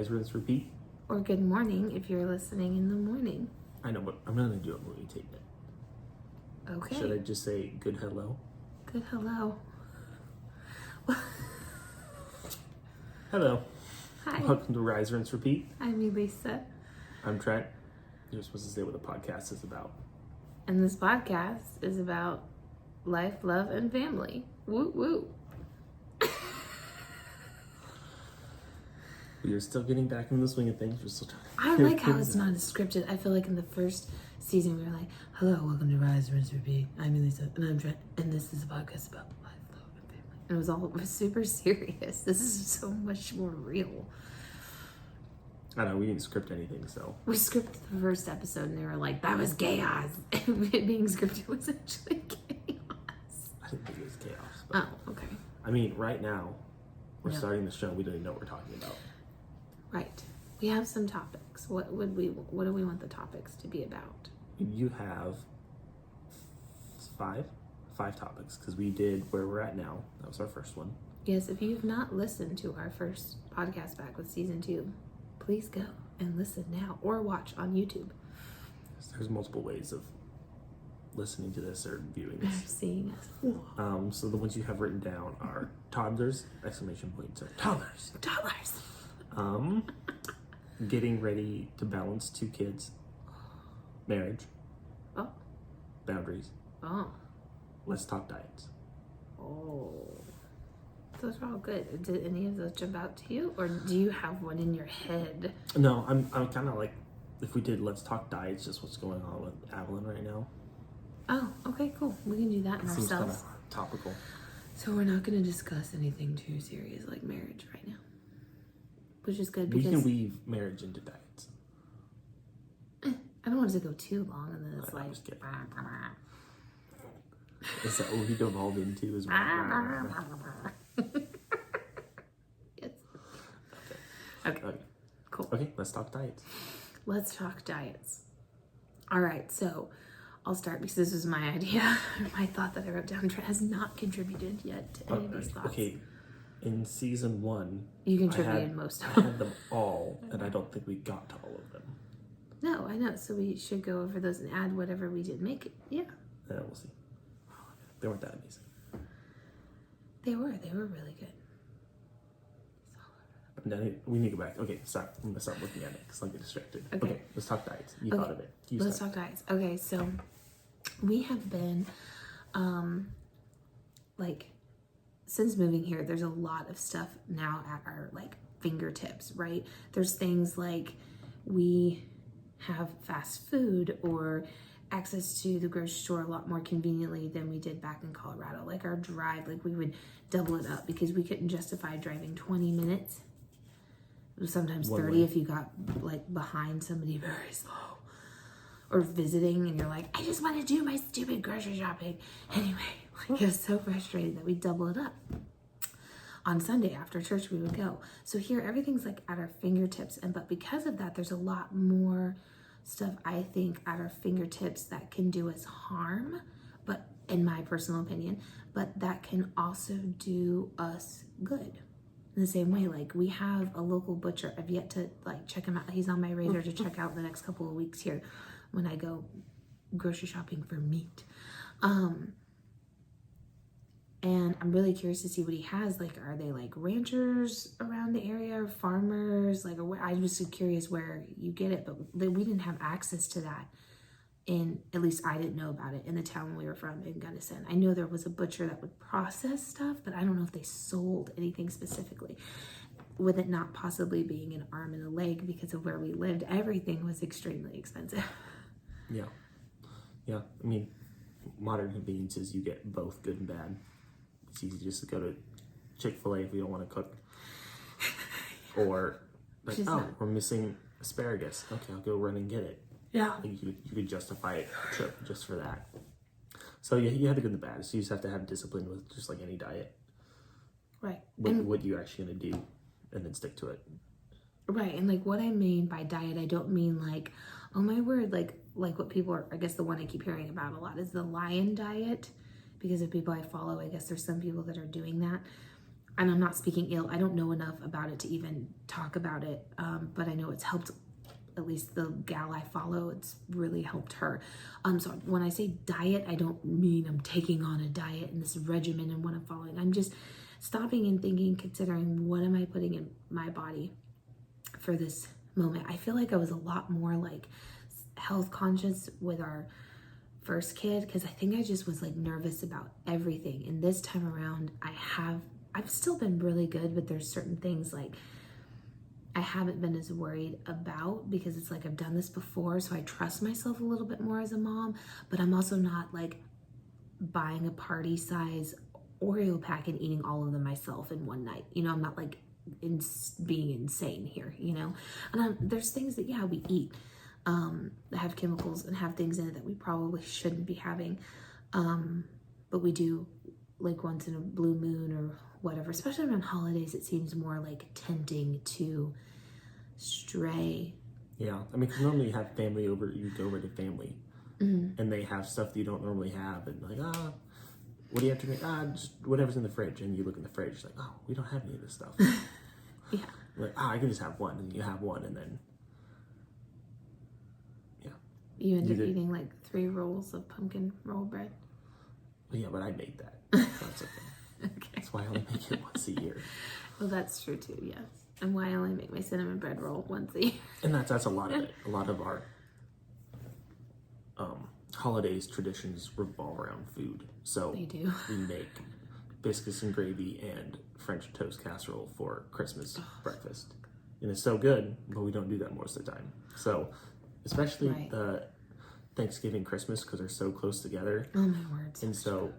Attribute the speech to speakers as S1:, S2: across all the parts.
S1: Rise, Rinse, Repeat.
S2: Or good morning if you're listening in the morning.
S1: I know, but I'm going to do it when we tape it.
S2: Okay.
S1: Should I just say good hello?
S2: Good hello.
S1: Hello.
S2: Hi.
S1: Welcome to Rise, Rinse, Repeat.
S2: I'm Elisa.
S1: I'm Trent. You're supposed to say what the podcast is about.
S2: And this podcast is about life, love, and family. Woo woo.
S1: We are still getting back in the swing of things. We're still trying.
S2: I like how it's not as scripted. I feel like in the first season we were like, hello, welcome to Rise, Rinse, Repeat. I'm Elisa, and I'm Trent, and this is a podcast about life, love, and family. And it was super serious. This is so much more real.
S1: I know, we didn't script anything, so.
S2: We scripted the first episode, and they were like, that was chaos. And it being scripted was actually chaos.
S1: I didn't think it was chaos. But,
S2: Oh, okay.
S1: I mean, right now, we're
S2: Yeah.
S1: starting the show. We don't even know what we're talking about.
S2: Right. We have some topics. What do we want the topics to be about?
S1: You have five topics, because we did where we're at now. That was our first one.
S2: Yes, if you've not listened to our first podcast back with season 2, please go and listen now or watch on YouTube.
S1: There's multiple ways of listening to this or viewing this.
S2: Seeing us.
S1: So the ones you have written down are toddlers, exclamation points, toddlers.
S2: Dollars.
S1: Getting ready to balance 2 kids, marriage,
S2: Oh.
S1: boundaries,
S2: Oh.
S1: let's talk diets.
S2: Oh. Those are all good. Did any of those jump out to you? Or do you have one in your head?
S1: No, I'm kind of like, if we did let's talk diets, just what's going on with Avalon right now.
S2: Oh, okay, cool. We can do that in
S1: Seems kind
S2: ourselves.
S1: of topical.
S2: So we're not going to discuss anything too serious like marriage right now. Which is good
S1: We
S2: because
S1: can weave marriage into diets.
S2: I don't want it to go too long and then it's
S1: I'm
S2: like
S1: just kidding. Is that what we evolved into? Is
S2: Yes. Okay. Cool.
S1: Okay, let's talk diets.
S2: Let's talk diets. All right, so I'll start because this was my idea. My thought that I wrote down has not contributed yet to any of these thoughts.
S1: Okay, in season 1,
S2: You contributed most
S1: I
S2: of them.
S1: had them all, and I don't think we got to all of them.
S2: No, I know. So we should go over those and add whatever we did make it. Yeah,
S1: We'll see. They weren't that amazing.
S2: they were. They were really good.
S1: Then we need to go back. Okay, stop. I'm gonna start looking at it because I'll get distracted.
S2: Okay.
S1: Okay, let's talk diets. You
S2: Okay,
S1: thought of it.
S2: Let's talk diets. Okay, so we have been, like, since moving here, there's a lot of stuff now at our like fingertips, right? There's things like we have fast food or access to the grocery store a lot more conveniently than we did back in Colorado. Like our drive, like we would double it up because we couldn't justify driving 20 minutes. It was sometimes 30 if you got like behind somebody very slow. Or visiting and you're like, I just want to do my stupid grocery shopping. Anyway, like it was so frustrating that we double it up. On Sunday after church we would go. So here everything's like at our fingertips, but because of that there's a lot more stuff I think at our fingertips that can do us harm, but in my personal opinion, but that can also do us good. In the same way, like we have a local butcher. I've yet to like check him out. He's on my radar to check out the next couple of weeks here when I go grocery shopping for meat. And I'm really curious to see what he has. Like, are they like ranchers around the area or farmers? Like, I was so curious where you get it, but we didn't have access to that. At least I didn't know about it in the town we were from in Gunnison. I know there was a butcher that would process stuff, but I don't know if they sold anything specifically. With it not possibly being an arm and a leg because of where we lived, everything was extremely expensive.
S1: Yeah. I mean, modern conveniences, you get both good and bad. It's easy just to go to Chick-fil-A if we don't want to cook. Or, like, we're missing asparagus. Okay, I'll go run and get it.
S2: Yeah.
S1: Like you could justify a trip just for that. So yeah, you have the good and the bad. So you just have to have discipline with just like any diet.
S2: Right.
S1: What you're actually going to do and then stick to it.
S2: Right. And like what I mean by diet, I don't mean like, oh my word, like what people are, I guess the one I keep hearing about a lot is the lion diet. Because of people I follow, I guess there's some people that are doing that. and I'm not speaking ill. I don't know enough about it to even talk about it, but I know it's helped. At least the gal I follow, it's really helped her. So when I say diet, I don't mean I'm taking on a diet and this regimen and what I'm following. I'm just stopping and thinking, considering what am I putting in my body for this moment. I feel like I was a lot more like health conscious with our first kid because I think I just was like nervous about everything. And this time around, I've still been really good, but there's certain things like I haven't been as worried about because it's like I've done this before, so I trust myself a little bit more as a mom, but I'm also not like buying a party size Oreo pack and eating all of them myself in one night. You know, I'm not like being insane here, you know? And there's things that, yeah, we eat that have chemicals and have things in it that we probably shouldn't be having. But we do like once in a blue moon or whatever, especially around holidays, it seems more like tempting to stray.
S1: Yeah, I mean, 'cause normally you have family over, you go over to family, and they have stuff that you don't normally have, and like, what do you have to make? Just whatever's in the fridge, and you look in the fridge, like, oh, we don't have any of this stuff.
S2: Yeah.
S1: Like, I can just have one, and you have one, and then, yeah.
S2: You end up eating like 3 rolls of pumpkin roll bread.
S1: Yeah, but I made that. That's okay.
S2: Okay.
S1: That's why I only make it once a year.
S2: Well, that's true too, yes. And why I only make my cinnamon bread roll once a year.
S1: And that's a lot of it. A lot of our holidays traditions revolve around food. So
S2: They do.
S1: we make biscuits and gravy and French toast casserole for Christmas breakfast. And it's so good, but we don't do that most of the time. So especially
S2: Right.
S1: the Thanksgiving, Christmas, because they're so close together.
S2: Oh my word.
S1: And so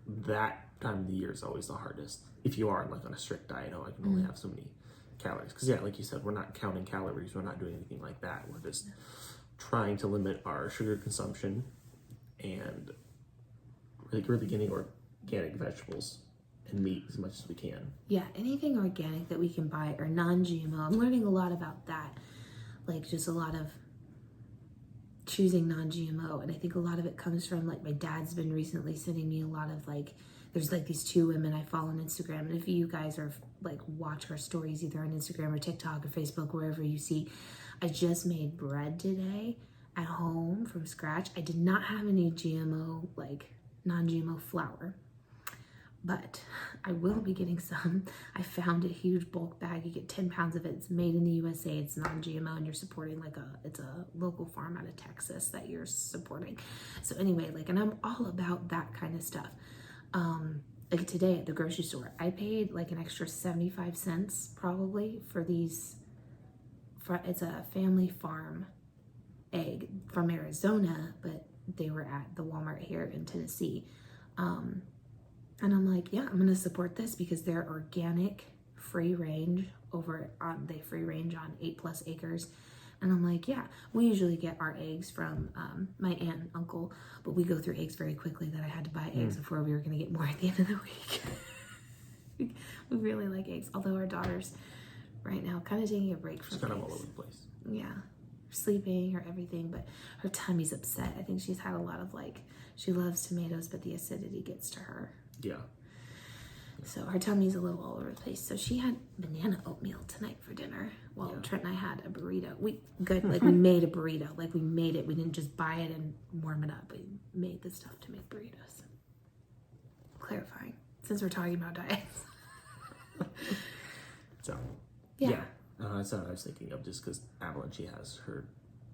S1: that time of the year is always the hardest. If you are like on a strict diet, I can only have so many calories. Because yeah, like you said, we're not counting calories. We're not doing anything like that. We're just trying to limit our sugar consumption and really getting organic vegetables and meat as much as we can.
S2: Yeah, anything organic that we can buy or non-GMO. I'm learning a lot about that. Like just a lot of choosing non-GMO, and I think a lot of it comes from like my dad's been recently sending me a lot of like there's like these 2 women I follow on Instagram, and if you guys are like watch her stories either on Instagram or TikTok or Facebook, wherever you see, I just made bread today at home from scratch. I did not have any GMO like non-GMO flour, but I will be getting some. I found a huge bulk bag. You get 10 pounds of it. It's made in the USA. It's non-GMO, and you're supporting it's a local farm out of Texas that you're supporting. So anyway, like, and I'm all about that kind of stuff. Like today at the grocery store, I paid like an extra 75 cents probably for these. It's a family farm egg from Arizona, but they were at the Walmart here in Tennessee. And I'm like, yeah, I'm gonna support this because they're organic, free range they free range on 8+ acres. And I'm like, yeah, we usually get our eggs from my aunt and uncle, but we go through eggs very quickly that I had to buy eggs before we were gonna get more at the end of the week. We really like eggs, although our daughter's right now kind of taking a break from
S1: It's kind
S2: eggs.
S1: of all over the place.
S2: Yeah, sleeping or everything, but her tummy's upset. I think she's had a lot of she loves tomatoes, but the acidity gets to her.
S1: Yeah.
S2: So her tummy's a little all over the place. So she had banana oatmeal tonight for dinner while Trent and I had a burrito. We made a burrito. Like we made it. We didn't just buy it and warm it up. We made the stuff to make burritos. Clarifying, since we're talking about diets.
S1: So,
S2: Yeah.
S1: that's what I was thinking of, just because Avalon, her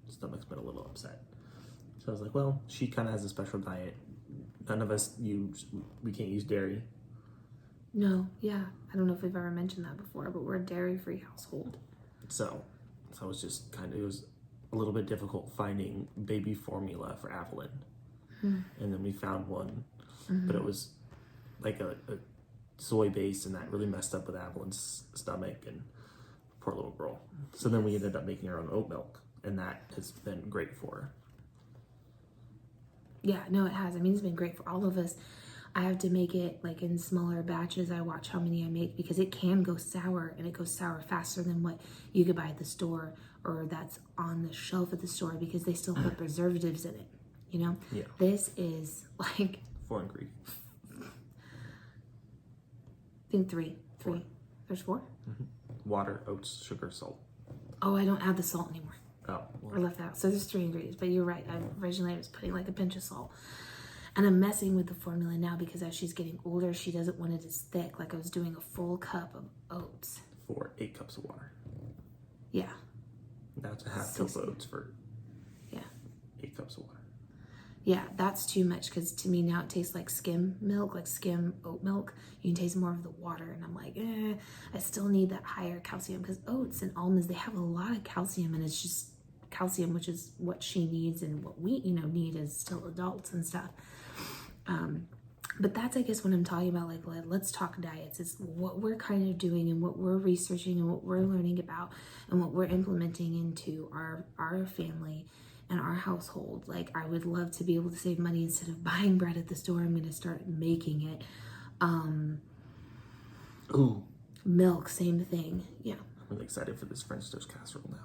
S1: stomach's been a little upset. So I was like, well, she kind of has a special diet. None of us we can't use dairy.
S2: No, yeah. I don't know if we've ever mentioned that before, but we're a dairy-free household.
S1: So it was just it was a little bit difficult finding baby formula for Avalon. And then we found one, but it was like a soy base, and that really messed up with Avalon's stomach and poor little girl. So then we ended up making our own oat milk, and that has been great for her.
S2: Yeah, no, it has. I mean, it's been great for all of us. I have to make it like in smaller batches. I watch how many I make because it can go sour, and it goes sour faster than what you could buy at the store or that's on the shelf at the store because they still put preservatives in it, you know?
S1: Yeah.
S2: This is like,
S1: 4 ingredients.
S2: I think 3. 3. There's 4?
S1: Water, oats, sugar, salt.
S2: Oh, I don't add the salt anymore.
S1: Oh,
S2: I left that out. So there's 3 ingredients, but you're right. Originally I was putting like a pinch of salt. And I'm messing with the formula now because as she's getting older, she doesn't want it as thick. Like I was doing a full cup of oats.
S1: for 8 cups of water.
S2: Yeah.
S1: Now it's a half cup of oats for 8 cups of water.
S2: Yeah, that's too much because to me now it tastes like skim milk, like skim oat milk. You can taste more of the water, and I'm like, I still need that higher calcium because oats and almonds, they have a lot of calcium, and it's just calcium, which is what she needs and what we, need as still adults and stuff. But that's, I guess, what I'm talking about. Like, let's talk diets. It's what we're kind of doing and what we're researching and what we're learning about and what we're implementing into our family and our household. Like, I would love to be able to save money instead of buying bread at the store. I'm going to start making it.
S1: Ooh.
S2: Milk, same thing. Yeah.
S1: I'm really excited for this French toast casserole now.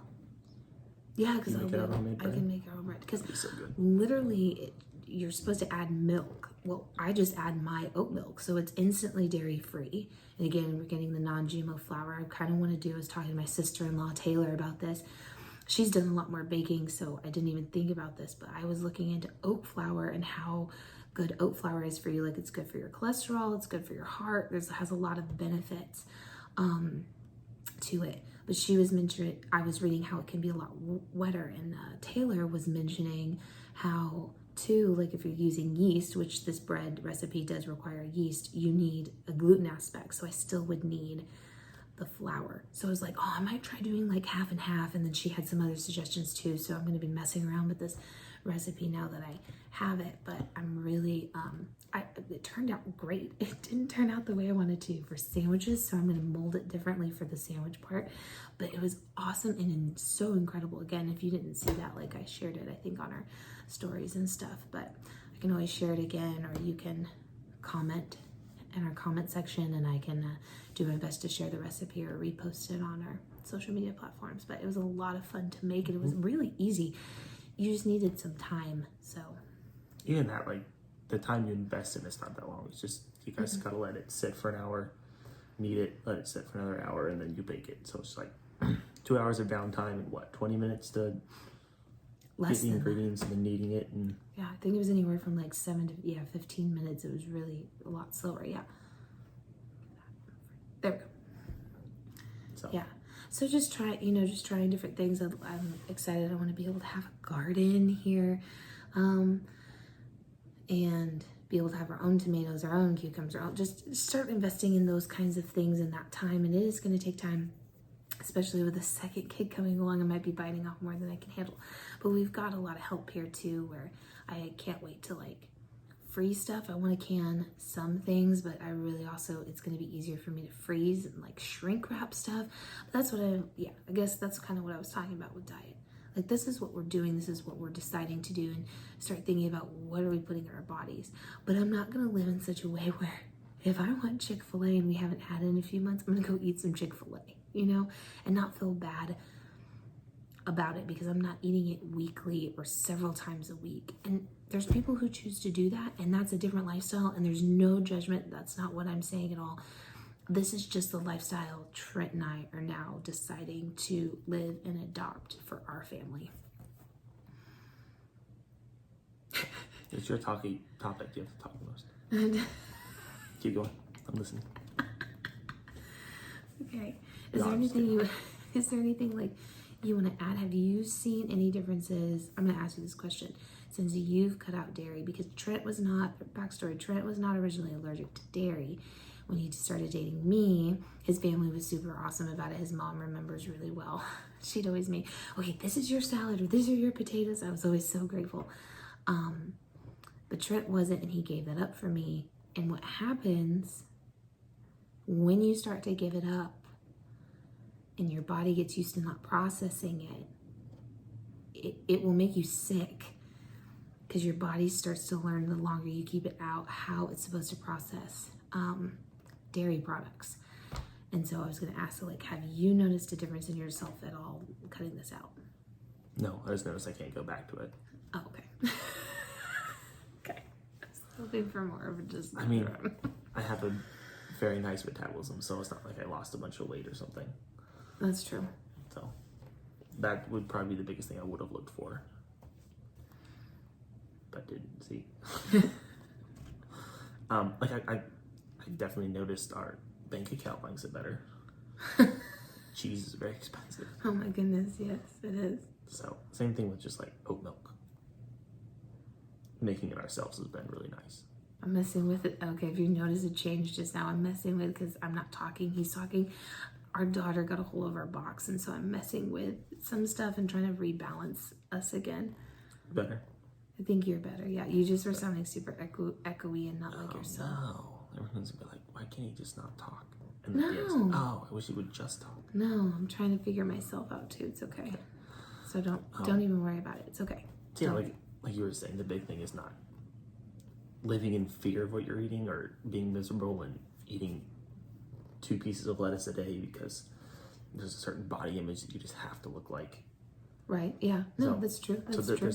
S2: Yeah, because I can make our own bread. Because
S1: so good.
S2: Literally, you're supposed to add milk. Well, I just add my oat milk, so it's instantly dairy free. And again, we're getting the non-GMO flour. I kind of want to do is talking to my sister-in-law Taylor about this. She's done a lot more baking, so I didn't even think about this, but I was looking into oat flour and how good oat flour is for you. Like, it's good for your cholesterol, it's good for your heart. It has a lot of benefits to it. But she was mentioning, I was reading how it can be a lot wetter, and Taylor was mentioning how too, like if you're using yeast, which this bread recipe does require yeast, you need a gluten aspect. So I still would need the flour. So I was like, I might try doing like half and half. And then she had some other suggestions too. So I'm going to be messing around with this recipe now that I have it. But I'm really, it turned out great. It didn't turn out the way I wanted to for sandwiches. So I'm going to mold it differently for the sandwich part. But it was awesome and so incredible. Again, if you didn't see that, like I shared it, I think on our stories and stuff. But I can always share it again, or you can comment in our comment section, and I can do my best to share the recipe or repost it on our social media platforms. But it was a lot of fun to make, and it was really easy. You just needed some time. So
S1: even that, like the time you invest in it's not that long. It's just you guys gotta let it sit for an hour, knead it, let it sit for another hour, and then you bake it. So it's like 2 hours of downtime and 20 minutes to get the ingredients and then kneading it. And
S2: yeah, I think it was anywhere from like 7 to 15 minutes. It was really a lot slower. Yeah. There we go.
S1: so
S2: Yeah. So just trying different things. I'm excited. I want to be able to have a garden here, and be able to have our own tomatoes, our own cucumbers, just start investing in those kinds of things in that time. And it is going to take time, especially with the second kid coming along. I might be biting off more than I can handle. But we've got a lot of help here too, where I can't wait to like freeze stuff. I want to can some things, but I really also, it's going to be easier for me to freeze and like shrink wrap stuff. But that's what I guess that's kind of what I was talking about with diet. Like, this is what we're doing. This is what we're deciding to do, and start thinking about what are we putting in our bodies. But I'm not going to live in such a way where if I want Chick-fil-A and we haven't had it in a few months, I'm going to go eat some Chick-fil-A, and not feel bad about it because I'm not eating it weekly or several times a week. And there's people who choose to do that, and that's a different lifestyle, and there's no judgment. That's not what I'm saying at all. This is just the lifestyle Trent and I are now deciding to live and adopt for our family.
S1: it's your topic. You have to talk the most. Keep going. I'm listening.
S2: Okay. Is there anything like you want to add? Have you seen any differences? I'm going to ask you this question. Since you've cut out dairy, because Trent was not originally allergic to dairy. When he started dating me, his family was super awesome about it. His mom remembers really well. She'd always make, okay, this is your salad or these are your potatoes. I was always so grateful. But Trent wasn't, and he gave that up for me. And what happens when you start to give it up and your body gets used to not processing it will make you sick, because your body starts to learn the longer you keep it out how it's supposed to process dairy products. And so I was going to ask, like, have you noticed a difference in yourself at all cutting this out?
S1: No, I just noticed I can't go back to it.
S2: Oh, okay. Okay. I was hoping for more of just.
S1: I mean, I have a very nice metabolism, so it's not like I lost a bunch of weight or something.
S2: That's true.
S1: So that would probably be the biggest thing I would have looked for, but didn't see. I definitely noticed our bank account likes it better. Cheese is very expensive.
S2: Oh my goodness, yes, it is.
S1: So same thing with just like oat milk. Making it ourselves has been really nice.
S2: I'm messing with it. Okay, if you notice a change just now, I'm messing with because I'm not talking, he's talking. Our daughter got a hold of our box, and so I'm messing with some stuff and trying to rebalance us again.
S1: Better?
S2: I think you're better. Yeah, you just were sounding super echoey and not like yourself.
S1: No, everyone's gonna be like, why can't he just not talk? And
S2: No.
S1: Oh, I wish he would just talk.
S2: No, I'm trying to figure myself out too. It's okay. So don't even worry about it. It's okay.
S1: So yeah, like you were saying, the big thing is not living in fear of what you're eating or being miserable and eating 2 pieces of lettuce a day because there's a certain body image that you just have to look like.
S2: Right. Yeah. No,
S1: So-
S2: that's true. That's
S1: so
S2: true.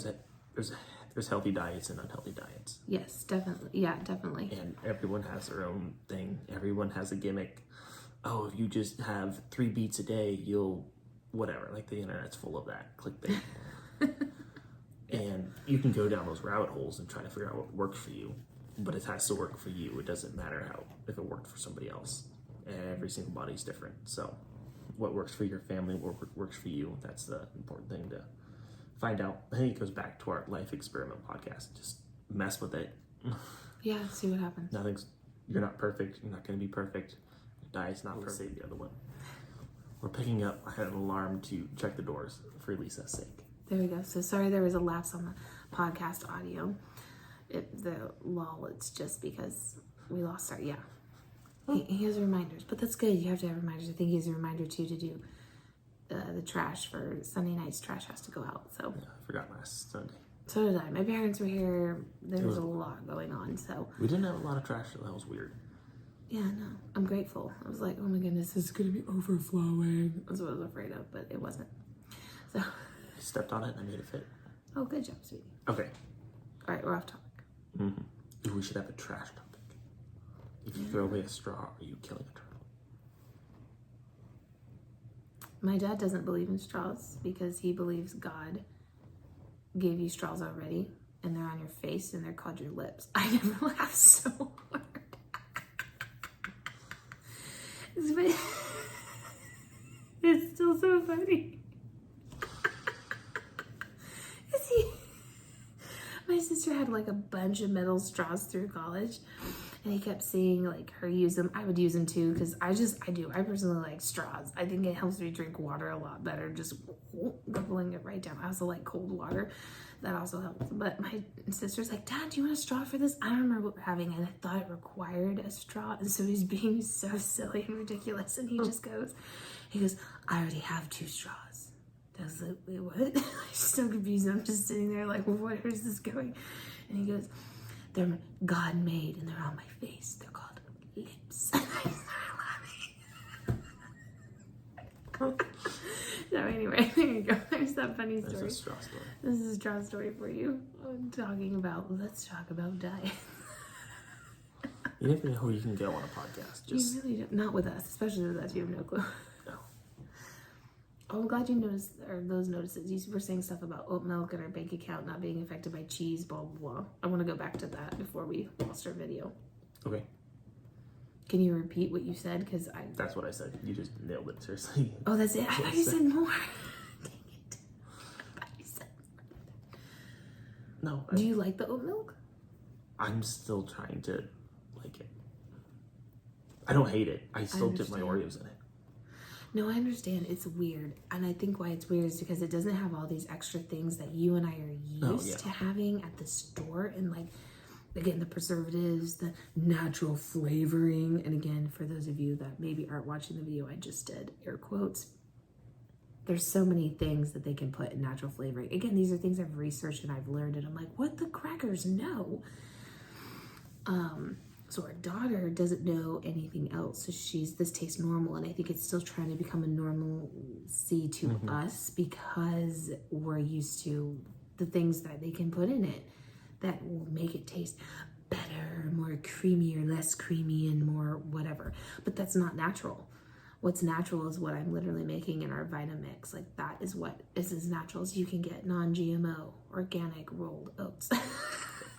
S1: there's healthy diets and unhealthy diets.
S2: Yes, definitely. Yeah, definitely.
S1: And everyone has their own thing. Everyone has a gimmick. Oh, if you just have 3 beets a day, you'll whatever. Like the internet's full of that clickbait. And you can go down those rabbit holes and try to figure out what works for you, but it has to work for you. It doesn't matter if it worked for somebody else. Every single body's different. So what works for your family, what works for you, that's the important thing to find out. I think it goes back to our life experiment podcast. Just mess with it.
S2: Yeah, see what happens.
S1: You're not perfect. You're not going to be perfect. Your diet's not perfect. Say the other one. We're picking up. I had an alarm to check the doors for Lisa's sake.
S2: There we go. So sorry there was a lapse on the podcast audio. The lull, it's just because we lost our, yeah. He has reminders, but that's good. You have to have reminders. I think he has a reminder too to do the trash for Sunday night's trash has to go out. So
S1: Yeah, I forgot last Sunday.
S2: so did I. My parents were here. There was a lot going on. So
S1: We didn't have a lot of trash, so that was weird.
S2: yeah, no, I'm grateful. I was like, oh my goodness, this is gonna be overflowing. That's what I was afraid of, but it wasn't. So
S1: I stepped on it and I made it fit.
S2: oh, good job, sweetie.
S1: Okay.
S2: All right, we're off topic.
S1: Ooh, we should have a trash topic. If you throw away a straw, are you killing a turtle?
S2: My dad doesn't believe in straws because he believes God gave you straws already and they're on your face and they're called your lips. I never laughed so hard. It's still so funny. My sister had like a bunch of metal straws through college, and he kept seeing like her use them. I would use them too because I personally like straws. I think it helps me drink water a lot better, just guzzling it right down. I also like cold water. That also helps. But my sister's like, Dad, do you want a straw for this? I don't remember what we're having, and I thought it required a straw, and so he's being so silly and ridiculous, and he goes, I already have 2 straws. I was like, wait, what? I'm so confused. I'm just sitting there like, well, where is this going? And he goes, they're God made and they're on my face. They're called lips. And I started laughing. So anyway, there you go. There's that funny story.
S1: There's a straw story.
S2: This is a straw story for you. Let's talk about diet.
S1: You never know who you can get on a podcast. Just
S2: You really don't. Not with us, especially with us. You have no clue.
S1: no.
S2: Oh, I'm glad you noticed, or those notices. You were saying stuff about oat milk and our bank account not being affected by cheese, blah, blah, blah. I want to go back to that before we lost our video.
S1: Okay.
S2: Can you repeat what you said? Because
S1: That's what I said. You just nailed it, seriously.
S2: Oh, that's it? I thought you said more. Dang it. I thought you said
S1: No.
S2: Do you like the oat milk?
S1: I'm still trying to like it. I don't hate it. I still dip my
S2: understand.
S1: Oreos in it.
S2: No, I understand. It's weird. And I think why it's weird is because it doesn't have all these extra things that you and I are used to having at the store. And like, again, the preservatives, the natural flavoring. And again, for those of you that maybe aren't watching the video I just did, air quotes, there's so many things that they can put in natural flavoring. Again, these are things I've researched and I've learned, and I'm like, what the crackers? No. So our daughter doesn't know anything else. So this tastes normal, and I think it's still trying to become a normalcy to us because we're used to the things that they can put in it that will make it taste better, more creamy or less creamy and more whatever. But that's not natural. What's natural is what I'm literally making in our Vitamix. Like that is what is as natural as you can get, non-GMO, organic rolled oats.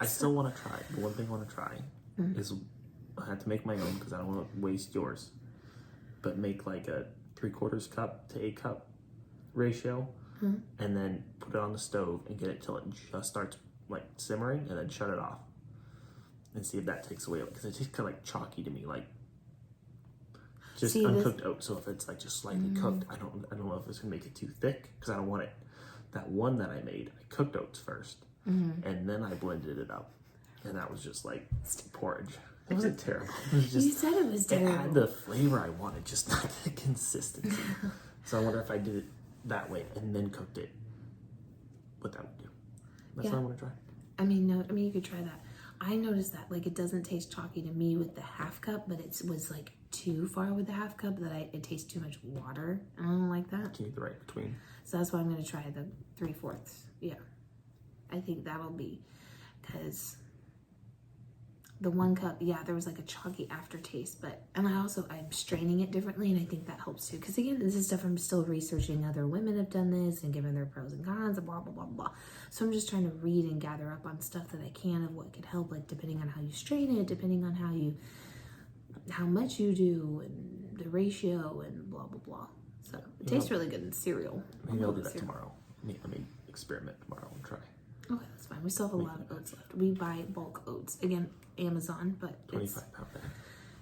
S1: I still want to try. The one thing I want to try is I have to make my own because I don't want to waste yours. But make like a 3/4 cup to 8 cup ratio, and then put it on the stove and get it till it just starts like simmering, and then shut it off, and see if that takes away, because it tastes kind of like chalky to me, like just uncooked oats. So if it's like just slightly cooked, I don't know if it's gonna make it too thick, because I don't want it. That one that I made, I cooked oats first, and then I blended it up, and that was just like porridge. It wasn't terrible. It was just,
S2: you said it was terrible.
S1: It had the flavor I wanted, just not the consistency. So I wonder if I did it that way and then cooked it, what that would do. That's what I want to try.
S2: I mean, you could try that. I noticed that, like, it doesn't taste chalky to me with the half cup, but it was like too far with the half cup that it tastes too much water. I don't like that.
S1: You need the right between.
S2: So that's why I'm going to try the 3/4. Yeah. I think that'll be, because the 1 cup, there was like a chalky aftertaste, and I'm straining it differently, and I think that helps too. Because again, this is stuff I'm still researching. Other women have done this and given their pros and cons and blah, blah, blah, blah. So I'm just trying to read and gather up on stuff that I can of what could help, like depending on how you strain it, depending on how much you do, and the ratio, and blah, blah, blah. So it tastes really good in cereal.
S1: Maybe I'll do that tomorrow. Let me experiment tomorrow and try.
S2: Okay, that's fine. We still have a lot of oats left. We buy bulk oats. Again, Amazon, but
S1: 25-pound bag.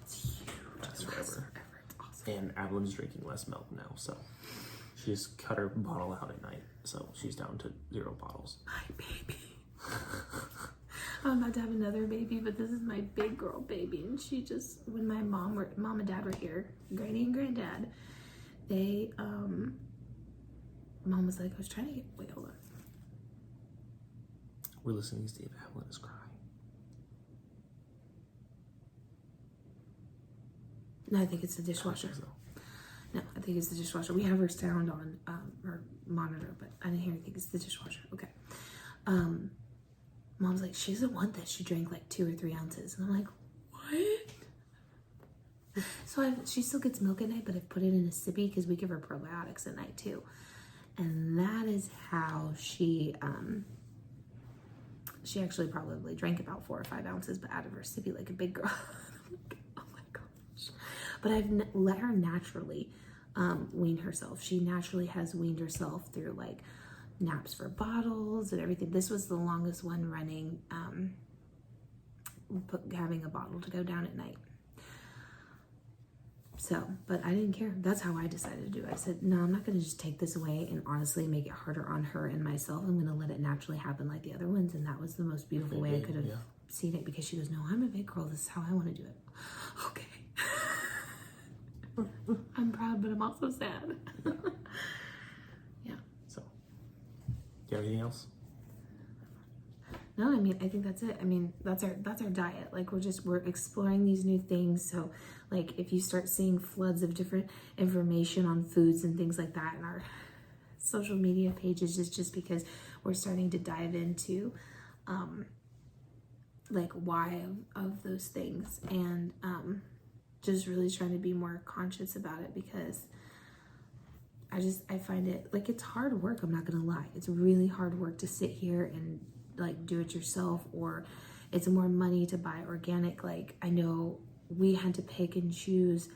S2: It's huge.
S1: That's
S2: It lasts
S1: forever.
S2: It's awesome.
S1: And Avalyn's drinking less milk now, so she just cut her bottle out at night, so she's down to 0 bottles.
S2: My baby. I'm about to have another baby, but this is my big girl baby, and she just, when my mom and dad were here, Granny and Granddad, they mom was like, I was trying to get, wait, hold on.
S1: We're listening to Steve. Avalyn is crying.
S2: No, I think it's the dishwasher. No, I think it's the dishwasher. We have her sound on our monitor, but I didn't hear anything. It's the dishwasher. Okay. Mom's like, she doesn't want this. She drank like 2 or 3 ounces. And I'm like, what? So she still gets milk at night, but I've put it in a sippy because we give her probiotics at night too. And that is how she actually probably drank about 4 or 5 ounces, but out of her sippy like a big girl. Oh my gosh. But I've let her naturally wean herself. She naturally has weaned herself through like naps for bottles and everything. This was the longest one running, having a bottle to go down at night. So, but I didn't care. That's how I decided to do it. I said, no, I'm not going to just take this away and honestly make it harder on her and myself. I'm going to let it naturally happen like the other ones. And that was the most beautiful way I could have seen it, because she goes, no, I'm a big girl. This is how I want to do it. Okay. I'm proud, but I'm also sad. Yeah.
S1: So, do you have anything else?
S2: No, I mean, I think that's it. I mean, that's our diet. Like, we're exploring these new things. So, like, if you start seeing floods of different information on foods and things like that in our social media pages, it's just because we're starting to dive into, like, why of those things, and just really trying to be more conscious about it, because I find it, like, it's hard work. I'm not gonna lie. It's really hard work to sit here and like do it yourself, or it's more money to buy organic. Like, I know we had to pick and choose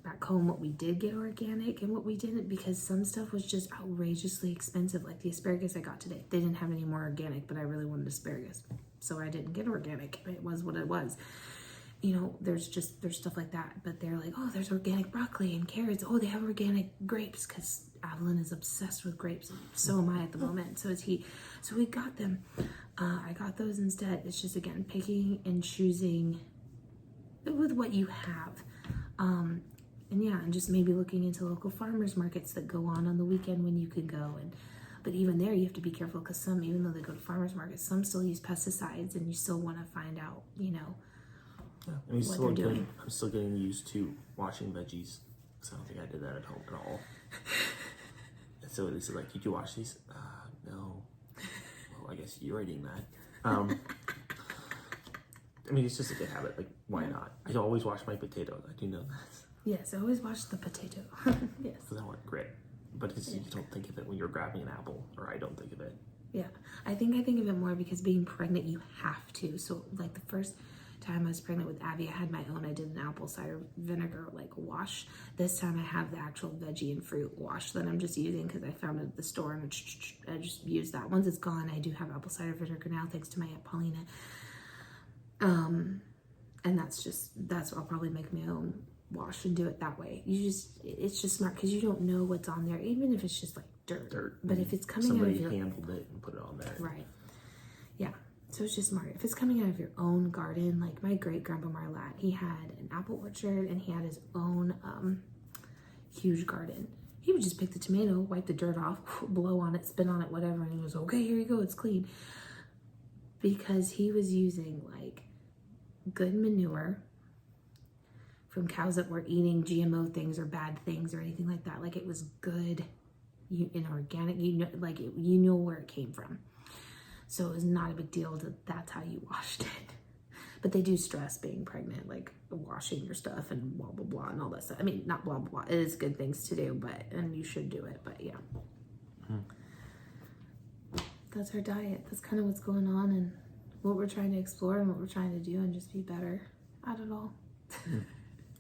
S2: back home what we did get organic and what we didn't, because some stuff was just outrageously expensive. Like the asparagus I got today, they didn't have any more organic, but I really wanted asparagus, so I didn't get organic. It was what it was. You know, there's stuff like that, but they're like, oh, there's organic broccoli and carrots. Oh, they have organic grapes, because Avalyn is obsessed with grapes, and so am I at the moment. So is he. So we got them. I got those instead. It's just, again, picking and choosing with what you have. And yeah, and just maybe looking into local farmers markets that go on the weekend when you could go. But even there, you have to be careful, because some, even though they go to farmers markets, some still use pesticides, and you still want to find out, you know,
S1: Yeah, and
S2: what they're doing.
S1: I'm still getting used to washing veggies, because I don't think I did that at home at all. And so they said, like, did you wash these? No. Well, I guess you're eating that. I mean, it's just a good habit. Like, why not? I always wash my potatoes. I do know that.
S2: Yes, I always wash the potato. Yes.
S1: Because I want grit. But it's, you don't think of it when you're grabbing an apple, or I don't think of it.
S2: Yeah, I think of it more because being pregnant, you have to. So, like, the first time I was pregnant with Abby, I had my own. I did an apple cider vinegar, like, wash. This time I have the actual veggie and fruit wash that I'm just using because I found it at the store, and I just use that. Once it's gone, I do have apple cider vinegar now, thanks to my Aunt Paulina. And that's I'll probably make my own wash and do it that way. It's just smart because you don't know what's on there, even if it's just like dirt. But if it's coming out of your,
S1: handled it and put it on there.
S2: Right. Yeah. So it's just smart. If it's coming out of your own garden, like my great grandpa Marlat, he had an apple orchard and he had his own huge garden. He would just pick the tomato, wipe the dirt off, blow on it, spit on it, whatever, and he was okay, here you go, it's clean. Because he was using like good manure from cows that were eating GMO things or bad things or anything like that. Like it was good and organic, you know where it came from. So it was not a big deal that's how you washed it. But they do stress being pregnant, like washing your stuff and blah, blah, blah, and all that stuff. I mean, not blah, blah, blah. It is good things to do, and you should do it, but yeah. That's our diet. That's kind of what's going on and what we're trying to explore and what we're trying to do and just be better at it all.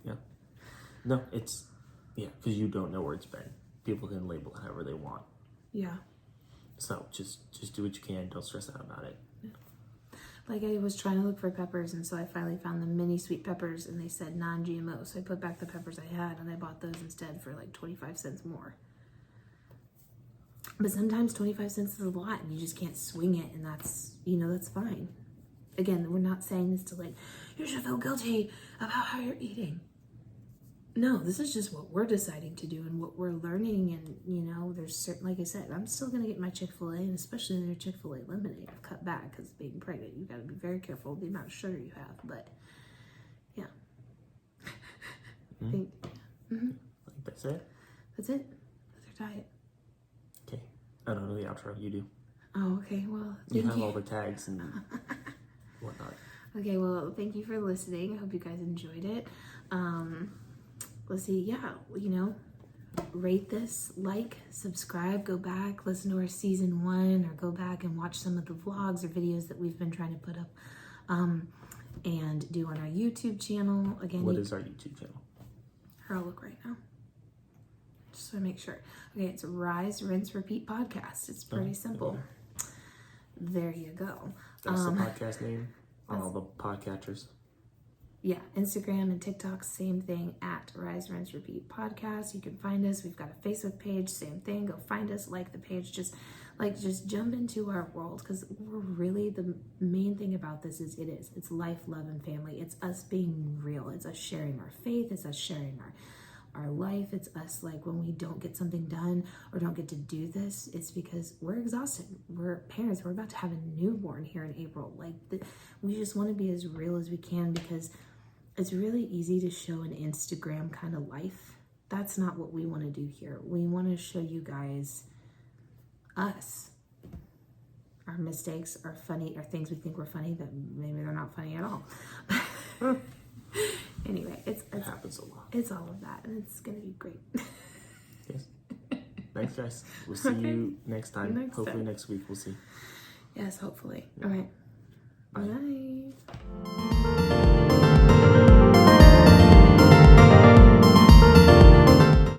S1: Yeah. No, because you don't know where it's been. People can label it however they want.
S2: Yeah.
S1: So just do what you can. Don't stress out about it.
S2: Yeah. Like I was trying to look for peppers, and so I finally found the mini sweet peppers, and they said non-GMO. So I put back the peppers I had, and I bought those instead for like 25 cents more. But sometimes 25 cents is a lot, and you just can't swing it, and that's fine. Again, we're not saying this to like, you should feel guilty about how you're eating. No, this is just what we're deciding to do and what we're learning. And, there's certain, like I said, I'm still going to get my Chick-fil-A, and especially their Chick-fil-A lemonade. I've cut back because being pregnant, you got to be very careful with the amount of sugar you have. But, yeah. I think
S1: that's it.
S2: That's it. That's our diet.
S1: Okay. I don't know the outro. You do.
S2: Oh, okay. Well,
S1: you have all the tags and whatnot.
S2: Okay, well, thank you for listening. I hope you guys enjoyed it. Let's see, rate this, like, subscribe, go back, listen to our season 1, or go back and watch some of the vlogs or videos that we've been trying to put up and do on our YouTube channel. Again,
S1: what is our YouTube channel?
S2: Here, I'll look right now. Just to make sure. Okay, it's Rise, Rinse, Repeat Podcast. It's pretty simple.
S1: Okay.
S2: There you go.
S1: That's the podcast name on all the podcatchers.
S2: Yeah, Instagram and TikTok, same thing, at Rise, Rinse, Repeat Podcast. You can find us. We've got a Facebook page, same thing. Go find us, like the page. Just jump into our world, because we're really, the main thing about this is it's life, love, and family. It's us being real. It's us sharing our faith. It's us sharing our life. It's us, like, when we don't get something done or don't get to do this, it's because we're exhausted. We're parents. We're about to have a newborn here in April. We just want to be as real as we can, because it's really easy to show an Instagram kind of life. That's not what we want to do here. We want to show you guys us. Our mistakes are funny, or things we think we're funny that maybe they're not funny at all. Anyway, it
S1: happens a lot.
S2: It's all of that, and it's going to be great.
S1: Yes. Thanks, guys. We'll see you next time. Hopefully next week we'll see.
S2: Yes, hopefully. All right.
S1: Bye.
S2: Bye.